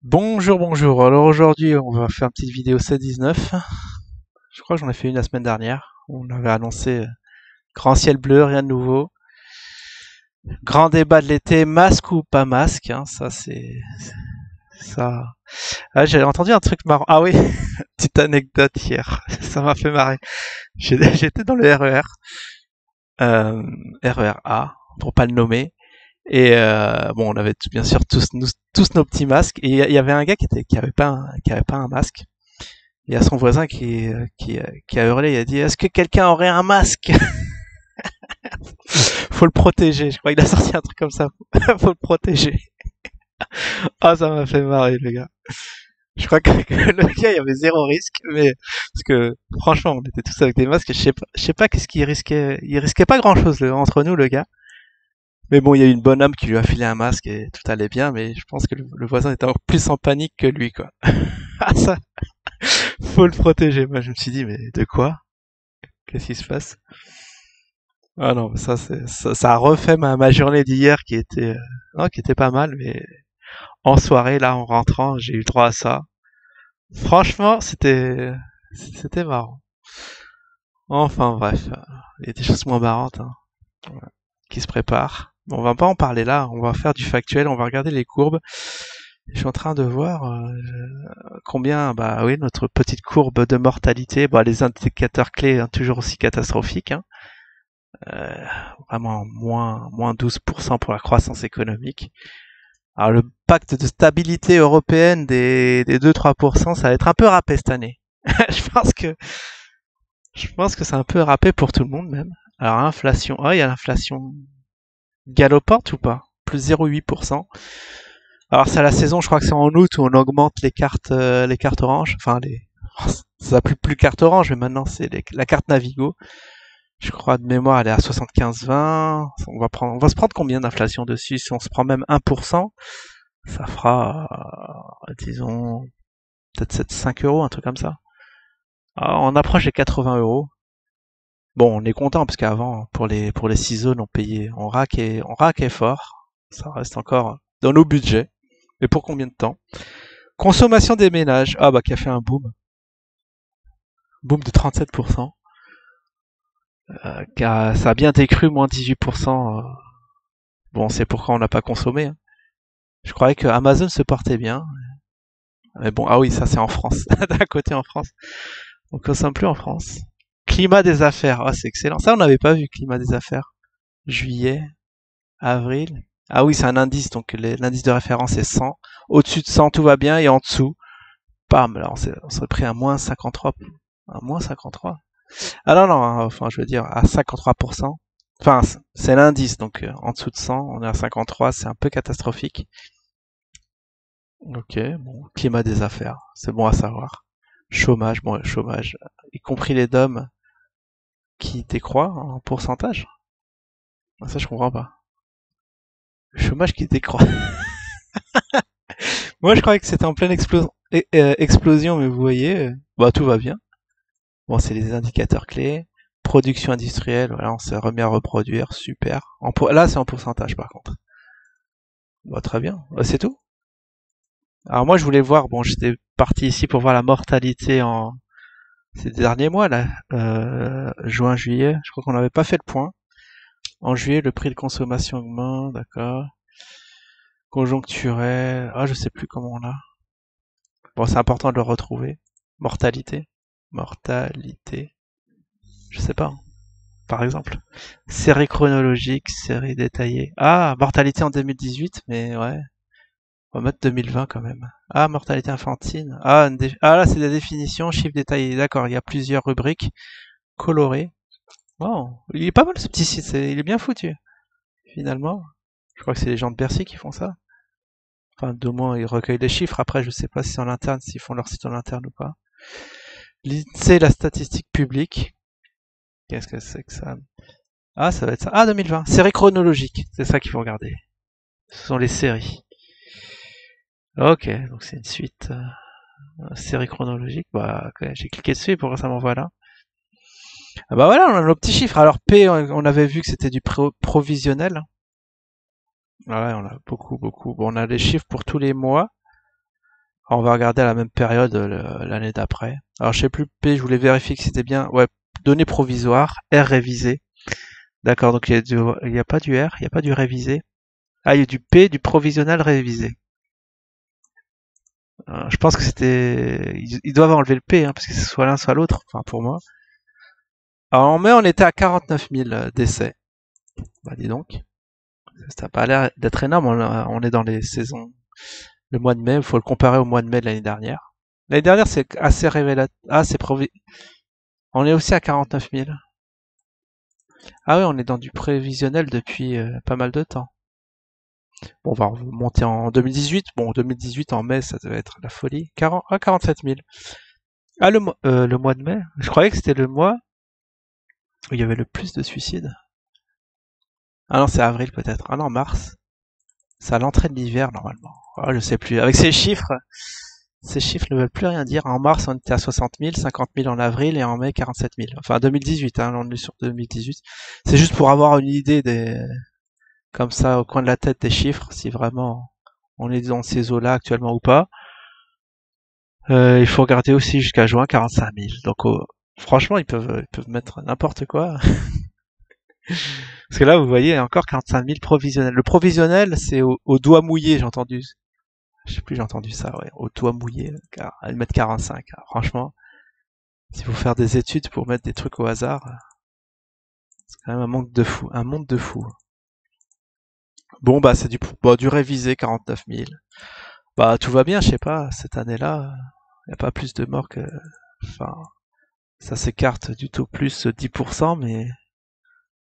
Bonjour, bonjour. Alors aujourd'hui, on va faire une petite vidéo C19. Je crois que j'en ai fait une la semaine dernière. On avait annoncé grand ciel bleu, rien de nouveau. Grand débat de l'été, masque ou pas masque, hein, ça c'est ça. Ah, j'ai entendu un truc marrant. Ah oui, petite anecdote hier, ça m'a fait marrer. J'étais dans le RER, RER A, pour pas le nommer. Et bon, on avait bien sûr tous nos petits masques. Et il y avait un gars qui avait pas un masque. Il y a son voisin qui a hurlé, il a dit: Est-ce que quelqu'un aurait un masque? Faut le protéger. Je crois qu'il a sorti un truc comme ça. Faut le protéger. Ah, ça m'a fait marrer, le gars. Je crois que le gars, il y avait zéro risque, mais parce que franchement, on était tous avec des masques. Et je sais pas qu'est-ce qu'il risquait. Il risquait pas grand-chose entre nous, le gars. Mais bon, il y a eu une bonne âme qui lui a filé un masque et tout allait bien. Mais je pense que le voisin était encore plus en panique que lui, quoi. Ah ça, faut le protéger. Moi, je me suis dit, mais de quoi? Qu'est-ce qui se passe? Ah non, ça a refait ma journée d'hier non, qui était pas mal, mais en soirée, là, en rentrant, j'ai eu droit à ça. Franchement, c'était marrant. Enfin bref, il y a des choses moins marrantes, hein, voilà, qui se préparent. Bon, on va pas en parler là, on va faire du factuel, on va regarder les courbes. Je suis en train de voir combien, bah oui, notre petite courbe de mortalité, bah les indicateurs clés hein, toujours aussi catastrophiques, hein. Euh, Vraiment moins 12% pour la croissance économique. Alors le pacte de stabilité européenne des 2-3%, ça va être un peu râpé cette année. je pense que je pense que c'est un peu râpé pour tout le monde même. Alors inflation, il y a l'inflation galopante ou pas? Plus 0,8%. Alors c'est à la saison, je crois que c'est en août où on augmente les cartes oranges, enfin les ça s'appelle plus carte orange, mais maintenant c'est la carte Navigo. Je crois de mémoire, elle est à 75-20. On va se prendre combien d'inflation dessus? Si on se prend même 1%, ça fera, disons, peut-être 5 euros, un truc comme ça. Alors, on approche les 80 euros. Bon, on est content parce qu'avant, pour les 6 zones, on raquait fort. Ça reste encore dans nos budgets. Mais pour combien de temps? Consommation des ménages. Ah bah, qui a fait un boom. Boom de 37%. Car ça a bien décru, moins 18%. Bon, c'est pourquoi on n'a pas consommé, hein. Je croyais que Amazon se portait bien. Mais bon, ah oui, ça c'est en France. D'un côté en France. On consomme plus en France. Climat des affaires. Ah, c'est excellent. Ça, on n'avait pas vu, climat des affaires. Juillet, avril. Ah oui, c'est un indice. Donc, l'indice de référence est 100. Au-dessus de 100, tout va bien. Et en dessous, bam, là, on serait pris à moins 53. À moins 53. Ah non, non, hein, enfin, je veux dire, à 53%. Enfin, c'est l'indice. Donc, en dessous de 100, on est à 53. C'est un peu catastrophique. Ok, bon, climat des affaires. C'est bon à savoir. Chômage, bon, chômage, y compris les DOM qui décroît en pourcentage. Ah, ça, je comprends pas. Le chômage qui décroît. Moi, je croyais que c'était en pleine explosion, mais vous voyez, bah, tout va bien. Bon, c'est les indicateurs clés. Production industrielle, voilà, on s'est remis à reproduire, super. Là, c'est en pourcentage, par contre. Bah, très bien. Bah, c'est tout. Alors, moi, je voulais voir, bon, j'étais parti ici pour voir la mortalité ces derniers mois, là. Juin, juillet. Je crois qu'on n'avait pas fait le point. En juillet, le prix de consommation augmente, d'accord. Conjoncturel. Ah, je sais plus comment on a. Bon, c'est important de le retrouver. Mortalité. Mortalité. Je sais pas, hein. Par exemple. Série chronologique, série détaillée. Ah, mortalité en 2018, mais ouais. On va mettre 2020 quand même. Ah, mortalité infantile. Ah là, c'est des définitions, chiffres détaillés. D'accord, il y a plusieurs rubriques colorées. Oh, il est pas mal ce petit site, il est bien foutu. Finalement, je crois que c'est les gens de Bercy qui font ça. Enfin, de moins, ils recueillent les chiffres. Après, je sais pas si c'est en interne, s'ils font leur site en interne ou pas. L'INSEE, la statistique publique. Qu'est-ce que c'est que ça? Ah, ça va être ça. Ah, 2020. Série chronologique. C'est ça qu'il faut regarder. Ce sont les séries. Ok, donc c'est une suite. Série chronologique. Bah, ok, j'ai cliqué dessus et pourquoi ça m'envoie là? Ah bah voilà, on a nos petits chiffres. Alors P, on avait vu que c'était du provisionnel. Ah ouais, on a beaucoup. Bon, on a les chiffres pour tous les mois. Alors, on va regarder à la même période l'année d'après. Alors je sais plus P, je voulais vérifier que c'était bien. Ouais, données provisoires, R révisé. D'accord, donc il y a pas du R, il y a pas du révisé. Ah, il y a du P, du provisionnel révisé. Je pense que ils doivent enlever le P, hein, parce que c'est soit l'un soit l'autre, enfin pour moi. Alors en mai, on était à 49 000 décès. Bah dis donc, ça n'a pas l'air d'être énorme, on est dans les saisons. Le mois de mai, il faut le comparer au mois de mai de l'année dernière. L'année dernière, c'est assez révélateur. Ah, on est aussi à 49 000. Ah oui, on est dans du prévisionnel depuis pas mal de temps. Bon, on va remonter en 2018. Bon, 2018 en mai, ça devait être la folie. 47 000. Ah, le mois de mai. Je croyais que c'était le mois où il y avait le plus de suicides. Ah non, c'est avril peut-être. Ah non, mars. C'est à l'entrée de l'hiver normalement. Ah, je sais plus. Avec ces chiffres ne veulent plus rien dire. En mars, on était à 60 000, 50 000 en avril et en mai 47 000. Enfin 2018, hein, on est sur 2018. C'est juste pour avoir une idée comme ça au coin de la tête des chiffres, si vraiment on est dans ces eaux-là actuellement ou pas. Il faut regarder aussi jusqu'à juin 45 000. Donc franchement, ils peuvent mettre n'importe quoi. Parce que là, vous voyez, encore 45 000 provisionnels. Le provisionnel, c'est au doigt mouillé, j'ai entendu. Je sais plus, j'ai entendu ça, ouais. Au doigt mouillé, à mettre 45. Franchement, si vous faire des études pour mettre des trucs au hasard, c'est quand même un monde de fou. Bon, bah, c'est du révisé, 49 000. Bah, tout va bien, je sais pas, cette année-là, il n'y a pas plus de morts que, enfin, ça s'écarte du tout plus 10%, mais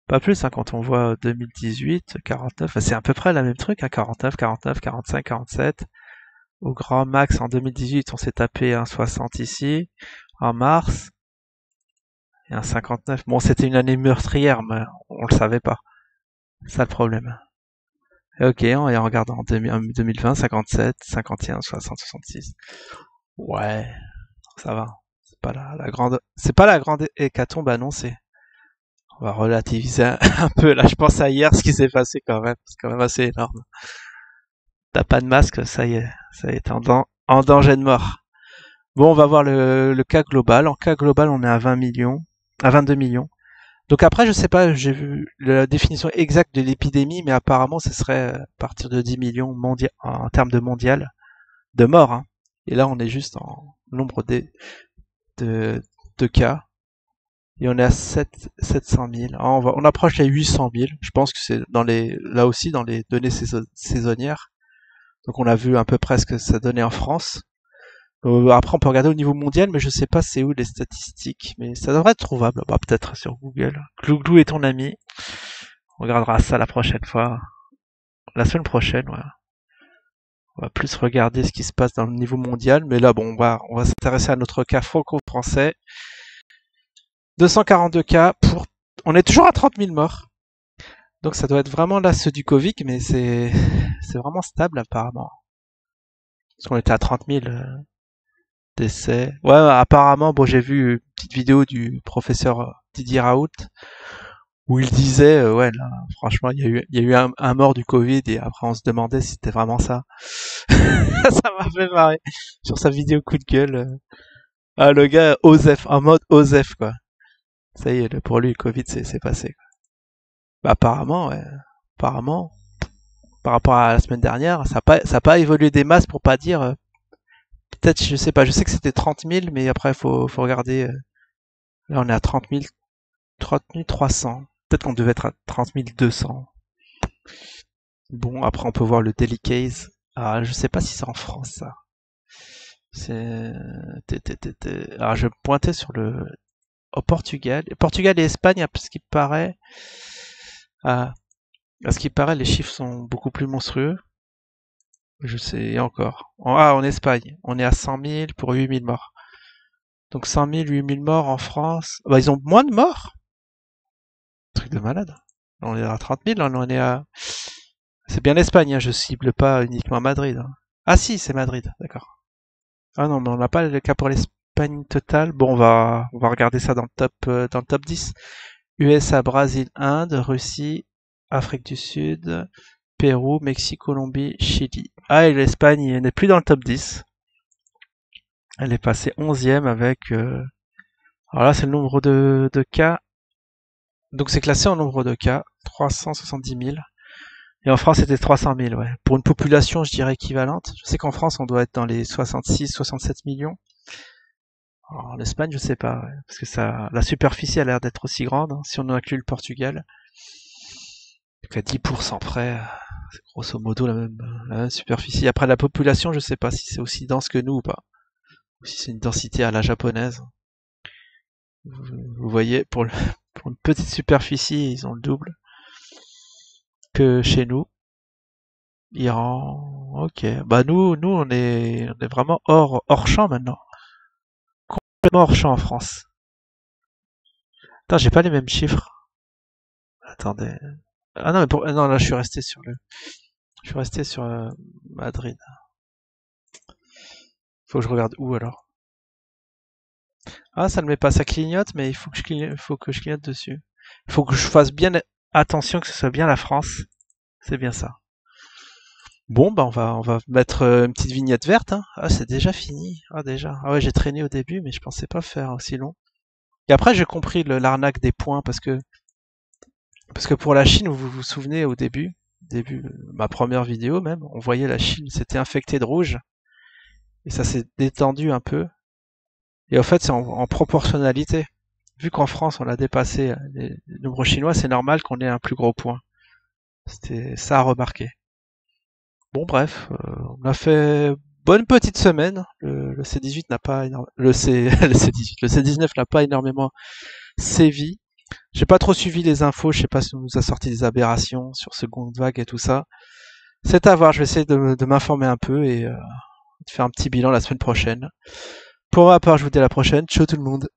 pas plus, hein, quand on voit 2018, 49, c'est à peu près la même truc, hein, 49, 49, 45, 47. Au grand max, en 2018, on s'est tapé un 60 ici, en mars, et un 59. Bon, c'était une année meurtrière, mais on le savait pas. C'est ça le problème. Et ok, on regarde en 2020, 57, 51, 60, 66. Ouais, ça va. C'est pas la grande hécatombe annoncée. On va relativiser un peu. Là, je pense à hier, ce qui s'est passé quand même. C'est quand même assez énorme. T'as pas de masque, ça y est, t'es en danger de mort. Bon, on va voir le cas global. En cas global, on est à 20 millions, à 22 millions. Donc après, je sais pas, j'ai vu la définition exacte de l'épidémie, mais apparemment, ce serait à partir de 10 millions en termes de mondial, de morts, hein. Et là, on est juste en nombre de, de cas. Et on est à 700 000. Ah, on approche les 800 000. Je pense que c'est là aussi dans les données saisonnières. Donc on a vu à peu près ce que ça donnait en France. Après, on peut regarder au niveau mondial, mais je sais pas c'est où les statistiques. Mais ça devrait être trouvable. Bah, peut-être sur Google. Glouglou est ton ami. On regardera ça la prochaine fois. La semaine prochaine, ouais. On va plus regarder ce qui se passe dans le niveau mondial. Mais là, bon, on va s'intéresser à notre cas franco-français. 242 cas on est toujours à 30 000 morts. Donc ça doit être vraiment là ceux du Covid, mais c'est vraiment stable apparemment. Parce qu'on était à 30 000 décès. Ouais, apparemment, bon, j'ai vu une petite vidéo du professeur Didier Raoult où il disait, ouais, là, franchement, il y a eu un mort du Covid et après on se demandait si c'était vraiment ça. Ça m'a fait marrer sur sa vidéo coup de gueule. Ah, le gars, Osef, en mode Osef, quoi. Ça y est, pour lui, le Covid, c'est passé, quoi. Bah, apparemment, ouais. Apparemment, par rapport à la semaine dernière, ça a pas évolué des masses pour pas dire, peut-être, je sais pas, je sais que c'était 30 000, mais après, faut regarder, là, on est à 30 000, 30 300. Peut-être qu'on devait être à 30 200. Bon, après, on peut voir le Daily Case. Ah, je sais pas si c'est en France, ça. C'est, alors, je pointais au Portugal. Portugal et Espagne, à ce qui paraît, à ce qui paraît, les chiffres sont beaucoup plus monstrueux. Je sais encore. En Espagne, on est à 100 000 pour 8 000 morts. Donc 100 000, 8 000 morts en France. Bah, ils ont moins de morts. Truc de malade. On est à 30 000, là, on est à... C'est bien l'Espagne, hein, je cible pas uniquement Madrid, hein. Ah si, c'est Madrid, d'accord. Ah non, mais on n'a pas le cas pour l'Espagne totale. Bon, on va regarder ça dans le top 10. USA, Brésil, Inde, Russie, Afrique du Sud, Pérou, Mexique, Colombie, Chili. Ah, et l'Espagne n'est plus dans le top 10. Elle est passée 11e avec... alors là, c'est le nombre de cas. Donc c'est classé en nombre de cas, 370 000. Et en France, c'était 300 000, ouais. Pour une population, je dirais équivalente. Je sais qu'en France, on doit être dans les 66, 67 millions. Alors, en Espagne, je sais pas, ouais, parce que ça, la superficie a l'air d'être aussi grande, hein, si on inclut le Portugal. Donc à 10% près, c'est grosso modo la même superficie. Après, la population, je sais pas si c'est aussi dense que nous ou pas. Ou si c'est une densité à la japonaise. Vous voyez, pour une petite superficie, ils ont le double que chez nous. Iran, ok. Bah nous on est vraiment hors champ maintenant. Complètement hors champ en France. Attends, j'ai pas les mêmes chiffres. Attendez. Ah non, mais non, là je suis resté sur Madrid. Faut que je regarde où alors. Ah, ça ne met pas, ça clignote, mais faut que je clignote dessus. Il faut que je fasse bien attention que ce soit bien la France. C'est bien ça. Bon, bah on va mettre une petite vignette verte, hein. Ah, c'est déjà fini. Ah déjà. Ah ouais, j'ai traîné au début, mais je pensais pas faire aussi long. Et après, j'ai compris l'arnaque des points parce que pour la Chine, vous vous souvenez au début, ma première vidéo même, on voyait la Chine s'était infectée de rouge et ça s'est détendu un peu. Et en fait, c'est en proportionnalité. Vu qu'en France, on a dépassé les nombres chinois, c'est normal qu'on ait un plus gros point. C'était ça à remarquer. Bon, bref, on a fait bonne petite semaine. Le C18 n'a pas le C18, le C19 n'a pas énormément sévi. J'ai pas trop suivi les infos, je sais pas si on nous a sorti des aberrations sur seconde vague et tout ça. C'est à voir, je vais essayer de m'informer un peu et de faire un petit bilan la semaine prochaine. Pour ma part, je vous dis à la prochaine. Ciao tout le monde.